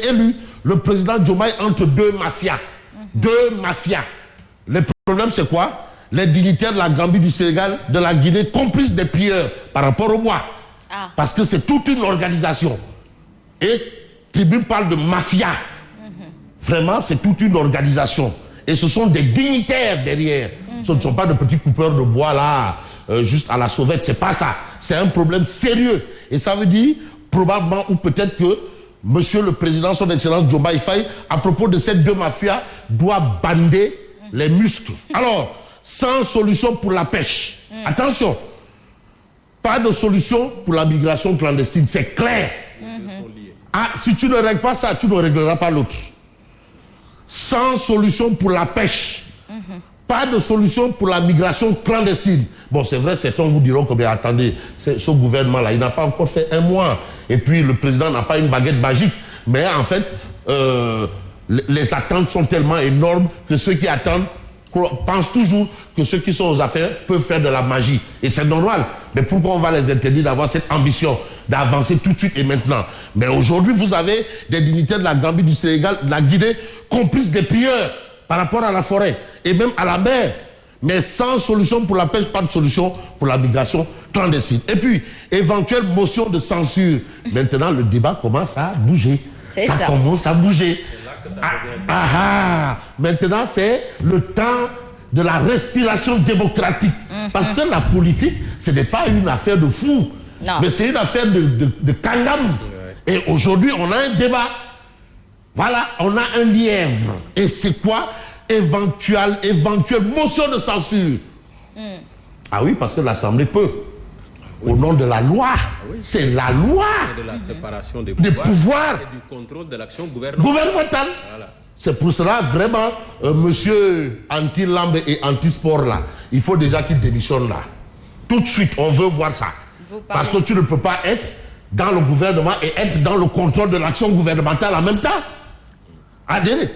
élu le président Diomaye entre deux mafias. Deux mafias. Le problème, c'est quoi? Les dignitaires de la Gambie, du Sénégal, de la Guinée, complices des pilleurs par rapport au moi. Parce que c'est toute une organisation. Et Tribune parle de mafia. Vraiment, c'est toute une organisation. Et ce sont des dignitaires derrière. Ce ne sont pas de petits coupeurs de bois là, juste à la sauvette. C'est pas ça. C'est un problème sérieux. Et ça veut dire, probablement, ou peut-être que Monsieur le Président, son Excellence Diomaye Faye, à propos de ces deux mafias, doit bander les muscles. Alors, sans solution pour la pêche. Attention, pas de solution pour la migration clandestine, c'est clair. Ah, si tu ne règles pas ça, tu ne régleras pas l'autre. Sans solution pour la pêche. Pas de solution pour la migration clandestine. Bon, c'est vrai, certains vous diront que, bien, attendez, ce gouvernement-là, il n'a pas encore fait un mois. Et puis, le président n'a pas une baguette magique. Mais en fait, les attentes sont tellement énormes que ceux qui attendent pensent toujours que ceux qui sont aux affaires peuvent faire de la magie. Et c'est normal. Mais pourquoi on va les interdire d'avoir cette ambition d'avancer tout de suite et maintenant? Mais aujourd'hui, vous avez des dignitaires de la Gambie, du Sénégal, de la Guinée, complices des pilleurs par rapport à la forêt et même à la mer. Mais sans solution pour la pêche, pas de solution pour la migration clandestine. Et puis, éventuelle motion de censure. Maintenant, le débat commence à bouger. Ça commence à bouger. Maintenant, c'est le temps de la respiration démocratique. Parce que la politique, ce n'est pas une affaire de fou. Mais c'est une affaire de kangam. Et aujourd'hui, on a un débat. Voilà, on a un lièvre. Et c'est quoi? Éventuelle motion de censure. Ah oui, parce que l'Assemblée peut. Au nom de la loi. C'est la loi. Et de la séparation des pouvoirs. Et du contrôle de l'action gouvernementale. Voilà. C'est pour cela, vraiment, monsieur anti-lambe et anti-sport, là, il faut déjà qu'il démissionne là. Tout de suite, on veut voir ça. Parce que tu ne peux pas être dans le gouvernement et être dans le contrôle de l'action gouvernementale en même temps. Adéré.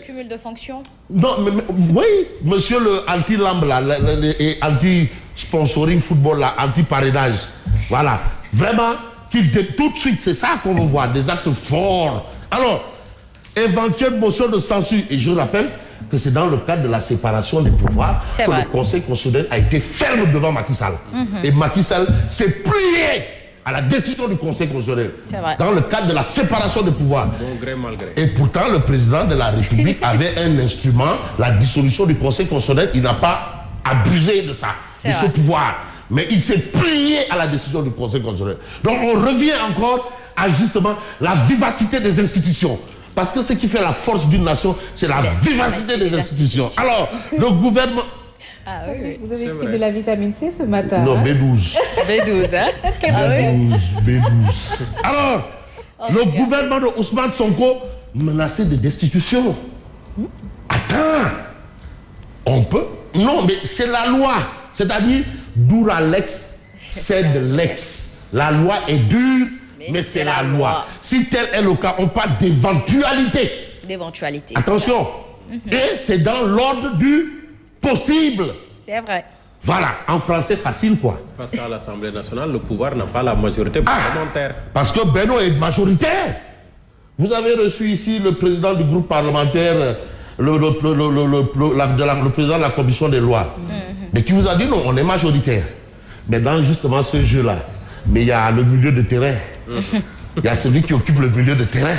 Cumul de fonctions. Non, mais oui, monsieur le anti-lambe là, et anti-sponsoring football là, anti-parrainage. Voilà. Vraiment, tout de suite, c'est ça qu'on veut voir, des actes forts. Alors, éventuelle motion de censure. Et je rappelle que c'est dans le cadre de la séparation des pouvoirs que le Conseil constitutionnel a été ferme devant Macky Sall. Et Macky Sall s'est plié à la décision du Conseil constitutionnel dans le cadre de la séparation des pouvoirs. Bon gré, mal gré. Et pourtant, le président de la République avait un instrument, la dissolution du Conseil constitutionnel. Il n'a pas abusé de ça, de ce pouvoir. Mais il s'est plié à la décision du Conseil constitutionnel. Donc on revient encore à justement la vivacité des institutions. Parce que ce qui fait la force d'une nation, c'est la vivacité des institutions. Alors, le gouvernement... Ah oui, vous avez pris de la vitamine C ce matin. Non, B12. B12, hein? B12. Alors, le gouvernement de Ousmane Sonko menacé de destitution. Attends, on peut... Non, mais c'est la loi. C'est-à-dire, d'où la lex, c'est de l'ex. La loi est dure, mais c'est la loi. Si tel est le cas, on parle d'éventualité. D'éventualité. Attention. Et c'est dans l'ordre du possible. C'est vrai. Voilà, en français facile quoi. Parce qu'à l'Assemblée nationale, le pouvoir n'a pas la majorité parlementaire. Parce que Beno est majoritaire. Vous avez reçu ici le président du groupe parlementaire, le président de la commission des lois. Mais qui vous a dit non, on est majoritaire. Mais dans justement ce jeu-là, mais il y a le milieu de terrain. Il y a celui qui occupe le milieu de terrain.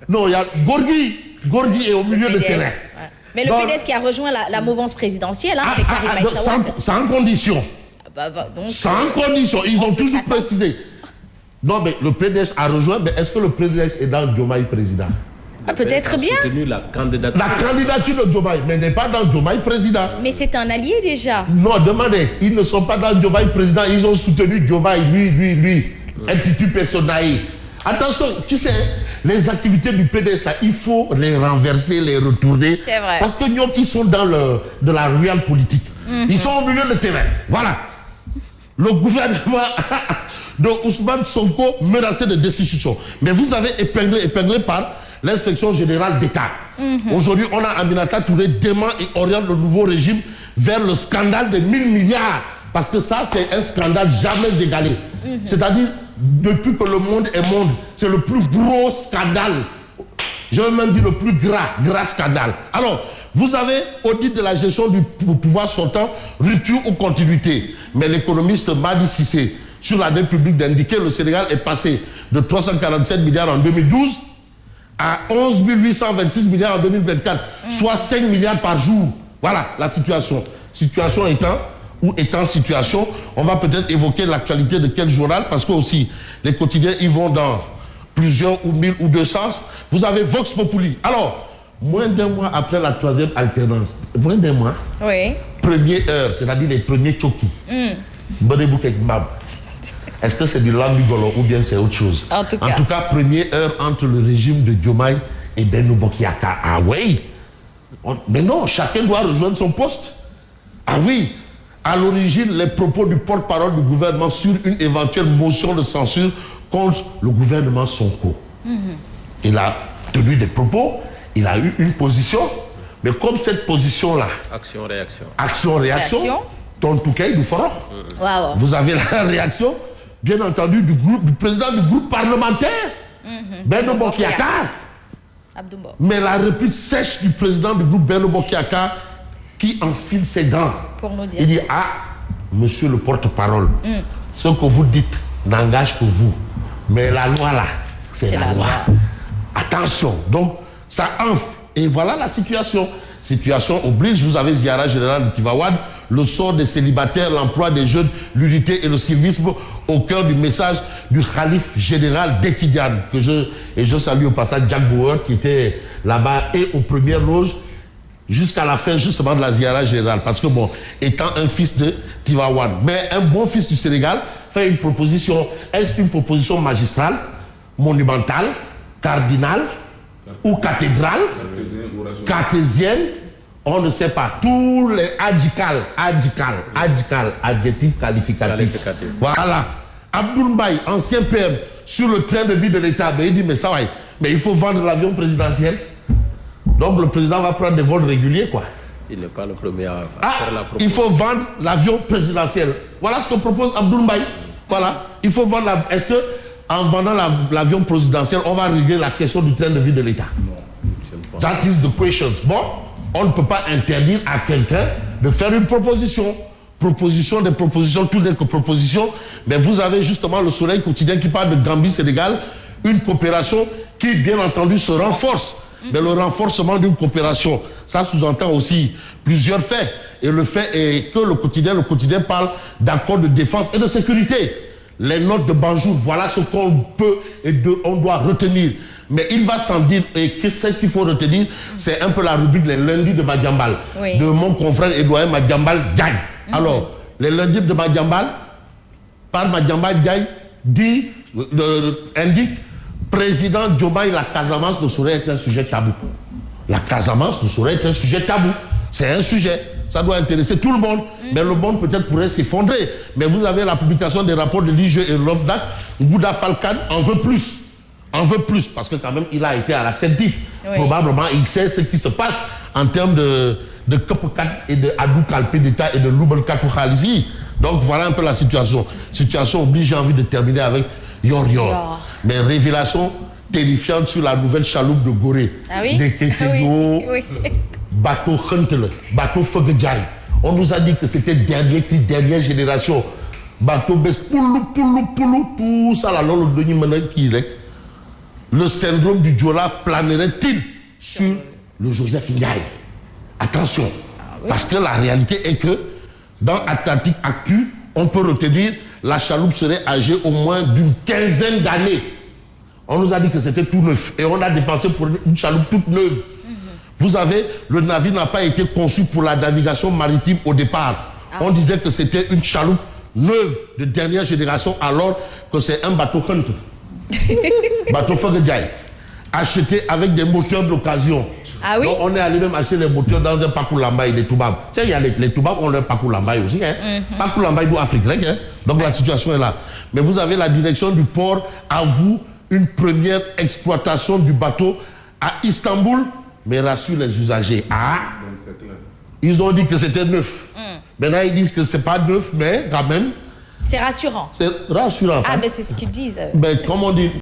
Non, il y a Gorgui est au milieu de terrain. Mais le PDS qui a rejoint la mouvance présidentielle avec Karim Meïssa Wade. Sans condition. Sans condition. Ils ont toujours précisé. Non, mais le PDS a rejoint, mais est-ce que le PDS est dans Diomaye président? Peut-être bien. La candidature de Diomaye, mais n'est pas dans Diomaye président. Mais c'est un allié déjà. Non, demandez. Ils ne sont pas dans Diomaye président. Ils ont soutenu Diomaye, lui. Intitulé personnel. Attention, tu sais, les activités du PDS, là, il faut les renverser, les retourner. C'est vrai. Parce qu'ils sont dans de la réelle politique. Ils sont au milieu de terrain. Voilà. Le gouvernement de Ousmane Sonko menacé de destitution. Mais vous avez épinglé par l'inspection générale d'État. Aujourd'hui, on a Aminata Touré dément et oriente le nouveau régime vers le scandale de 1000 milliards. Parce que ça, c'est un scandale jamais égalé. C'est-à-dire, depuis que le monde est monde, c'est le plus gros scandale. Je vais même dire le plus gras scandale. Alors, vous avez, au titre de la gestion du pouvoir sortant, rupture ou continuité. Mais l'économiste Madi Cissé, sur la dette publique, d'indiquer le Sénégal est passé de 347 milliards en 2012 à 11 826 milliards en 2024, soit 5 milliards par jour. Voilà la situation. Situation étant situation, on va peut-être évoquer l'actualité de quel journal, parce que aussi les quotidiens y vont dans plusieurs ou 1000 ou 200. Vous avez Vox Populi. Alors, moins d'un mois après la troisième alternance, moins d'un mois, oui. Première heure, c'est-à-dire les premiers choquis. Est-ce que c'est du lambigolo ou bien c'est autre chose? En tout cas, première heure entre le régime de Diomaye et Benno Bokk Yakaar. Ah oui. Mais non, chacun doit rejoindre son poste. Ah oui. À l'origine, les propos du porte-parole du gouvernement sur une éventuelle motion de censure contre le gouvernement Sonko. Il a tenu des propos, il a eu une position, mais comme cette position-là... Action-réaction. Ton touquet du fort. Vous avez la réaction, bien entendu, du président du groupe parlementaire, Benno Bokk Yakaar. Mais la réplique sèche du président du groupe Benno Bokk Yakaar qui enfile ses gants. Pour nous dire. Il dit, monsieur le porte-parole, ce que vous dites n'engage que vous. Mais la loi là, c'est la loi. Attention. Donc, ça enfle. Et voilà la situation. Situation oblige, vous avez Ziara général de Tivawad, le sort des célibataires, l'emploi des jeunes, l'unité et le civisme au cœur du message du calife général d'Etidiane, je salue au passage Jack Bauer qui était là-bas et aux premières loges jusqu'à la fin justement de la Ziara générale. Parce que bon, étant un fils de Tivawad, mais un bon fils du Sénégal, fait une proposition. Est-ce une proposition magistrale, monumentale, cardinale ou cathédrale, cartésienne, on ne sait pas. Tous les adjectifs qualificatifs. Voilà. Abdoul Mbaye, ancien PM, sur le train de vie de l'État, il dit, mais ça va, mais il faut vendre l'avion présidentiel. Donc le président va prendre des vols réguliers, quoi. Il n'est pas le premier à faire la proposition. Il faut vendre l'avion présidentiel. Voilà ce que propose Abdoul Mbaye. Voilà. Il faut vendre Est-ce que en vendant l'avion présidentiel, on va régler la question du train de vie de l'État? Non, je ne pense pas. That is the question. Bon, on ne peut pas interdire à quelqu'un de faire une proposition. Proposition, des propositions, tout n'est que proposition. Mais vous avez justement le Soleil quotidien qui parle de Gambie-Sénégal, une coopération qui, bien entendu, se renforce. Mais le renforcement d'une coopération, ça sous-entend aussi plusieurs faits. Et le fait est que le quotidien parle d'accord de défense et de sécurité. Les notes de Banjour, voilà ce qu'on peut et on doit retenir. Mais il va sans dire, et ce qu'il faut retenir, c'est un peu la rubrique les lundis de Madiambal, de mon confrère Edouard Madiambal Diagne. Alors, les lundis de Madiambal, par Madiambal Diagne, indique, président Diomaye, la Casamance ne saurait être un sujet tabou. La Casamance ne saurait être un sujet tabou. C'est un sujet. Ça doit intéresser tout le monde. Mais le monde peut-être pourrait s'effondrer. Mais vous avez la publication des rapports de l'IGE et de l'OFDAC. Gouda Falcane en veut plus. En veut plus. Parce que quand même, il a été à la CENTIF. Probablement, il sait ce qui se passe en termes de Kopokat et de Adou Kalpe d'État et de Loubel Katou Khalizi. Donc voilà un peu la situation. Situation oblige, j'ai envie de terminer avec Yor Yor. Mais révélation terrifiante sur la nouvelle chaloupe de Gorée. Ah oui? Bateau Huntele, bateau Fogedjaï. On nous a dit que c'était dernière génération. Bateau Bes, Poulou, tout ça là, le syndrome du Diola planerait-il sur le Joseph Ndiaye? Attention, parce que la réalité est que dans Atlantique Actu, on peut retenir la chaloupe serait âgée au moins d'une quinzaine d'années. On nous a dit que c'était tout neuf et on a dépensé pour une chaloupe toute neuve. Vous avez, le navire n'a pas été conçu pour la navigation maritime au départ. On disait que c'était une chaloupe neuve de dernière génération alors que c'est un bateau Hunt. Bateau Fogedjaï. Acheté avec des moteurs d'occasion. Ah oui? Donc on est allé même acheter les moteurs dans un Pakou Lambaye, les Toubab. Tu sais, il y a les Toubab ont leur Pakou Lambaye aussi. Pakou Lambaye d'Afrique. Donc la situation est là. Mais vous avez la direction du port avoue une première exploitation du bateau à Istanbul, mais rassure les usagers. Ils ont dit que c'était neuf. Maintenant, ils disent que c'est pas neuf, mais quand même, C'est rassurant. C'est rassurant. Ah, mais c'est ce qu'ils disent. Ben, comme on dit,